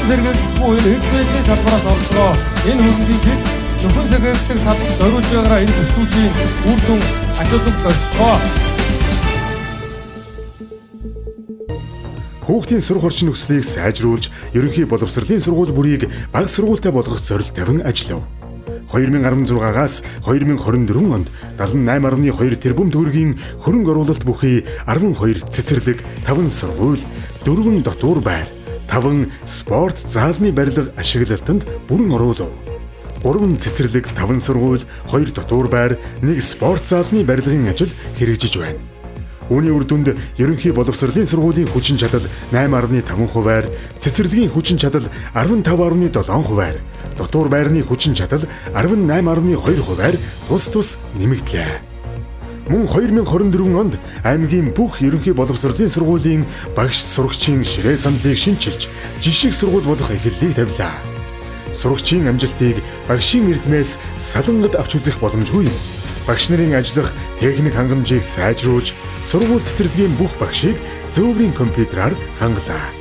сэргийлэлгүй энэ хэд байдлын салбараас олдлоо. Энэ хөрөнгөний хэд нөхөн сэргийлэлтийг салбарт зориулж байгаараа энэ төслүүдийн үр дүн ажилтнууд зорилгоо. Хүүхдийн сурах орчин нөхцөлийг сайжруулж, ерөнхий боловсролын сургууль бүрийг бага сургуультай болгох зорилт тавин ажиллав. 2016-аас 2024 онд 78.2 тэрбум төгрөгийн хөрөнгө оруулалт бүхий 12 цэцэрлэг, 5 сургууль, 4 дотуур байр, 5 спорт заалны барилга ашиглалтанд бүрэн оруулав. 3 цэцэрлэг, 5 сургууль, 2 дотуур байр, 1 спорт заалны барилгын ажил хэрэгжиж байна. Үүний үр дүнд ерөнхий боловсролын сургуулийн хүчин чадал 8.5%-аар, цэцэрлэгийн хүчин чадал 15.7%-аар, дотуур байрны хүчин чадал 18.2%-аар тус нэмэгдлээ. Мөн 2024 онд аймгийн бүх ерөнхий боловсролын сургуулийн багш сурагчийн ширээ сандлыг шинчилж, жишг сургууль болох эхлэлийг тавилаа. Сурагчийн амжилтыг багшийн эрдмээс салангад авч үзэх боломжгүй юм. Багш нарын ажиллах техник хангамжийг сайжруулж, сургууль цэцэрлэгийн бүх багшийг зөөврийн компьютераар хангалаа.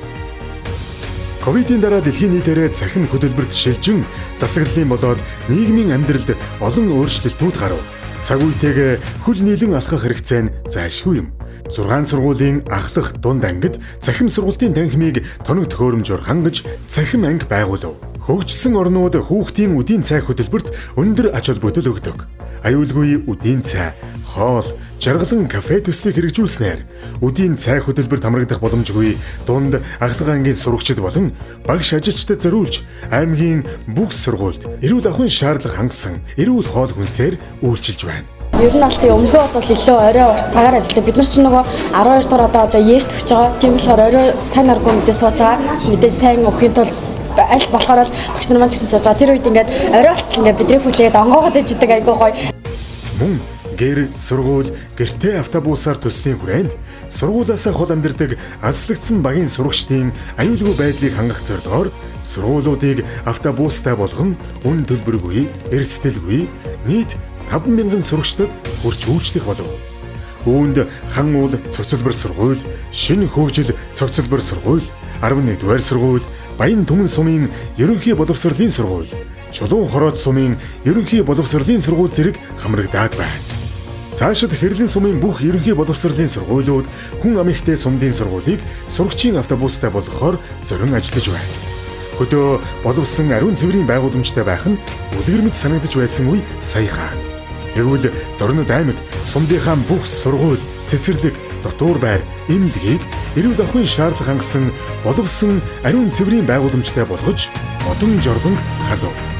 Ковидын дараа дэлхийн нийтээрээ цахим хөтөлбөрт шилжин засаглалын болоод нийгмийн амьдралд олон өөрчлөлтүүд гарав. Цаг үетэйгээ хөл нийлэн алхах хэрэгцээ нь зайлшгүй юм. 6 сургуулийн ахлах дунд ангид цахим сургуулийн танхимыг тоног төхөөрөмжөөр хангаж цахим анги байгуулав. Хөгжсөн орнууд хүүхдийн үдийн цай хөтөлбөрт өндөр ач холбогдол өгдөг. Аюулгүй үдийн цай, хоол, жаргалан кафе төслийг хэрэгжүүлснээр үдийн цай хөтөлбөрт хамрагдах боломжгүй дунд ахлах ангийн сурагчид болон багш ажилчдад зориулж аймгийн бүх сургуульд эрүүл ахуйн шаардлага хангасан эрүүл хоол хүнсээр үйлчилж байна. Ер нь бол өмнөхөө бол илүү орой урт цагаар ажилладаг. Бид нар ч нөгөө 12 дугаар одоо ээжт өгч байгаа. Тийм болохоор орой цаг наргүй мэдээ сууж байгаа. Мэдээж сайн өгөхийн тулд аль болохоор л багш нар маань гэсэн сууж байгаа. Тэр үед ингээд орой болтол ингээд бидний хүлээд онгоогод иждэг айгүй гоё. Мөн гэр сургууль гэртээ автобусаар төслийн хүрээнд сургуулиасаа хол амьдардаг азлагдсан багийн сурагчдын аюулгүй байдлыг хангах зорилгоор сургуулиудыг автобустай болгон үн төлбөргүй, эрсдэлгүй нийт 5,000 сурагчдад хүрч үйлчлэх болов. Үүнд хан уул цогцлбор сургууль, шинэ хөгжил цогцлбор сургууль, 11-р сургууль, Баян Түмэн сумын ерөнхий боловсролын сургууль, Чулуун хороод сумын ерөнхий боловсролын сургууль зэрэг хамрагдаад байна. Цаашид Хэрлэн сумын бүх ерөнхий боловсролын сургуулиуд хүн амигтэй сумдын сургуулийг сурагчийн автобустай болгохоор зорин ажиллаж байна. Хөдөө боловсон ариун цэврийн байгууламжтай байх нь үлгэр мэт санагдаж байсан үе саяхан. Тэгвэл Дорнод аймаг сумдынхаа бүх сургууль, цэцэрлэг, дотуур байр, эмнэлгийг эрүүл ахуйн шаардлага хангасан боловсон ариун цэврийн байгууламжтай болгож модон жорлон халав.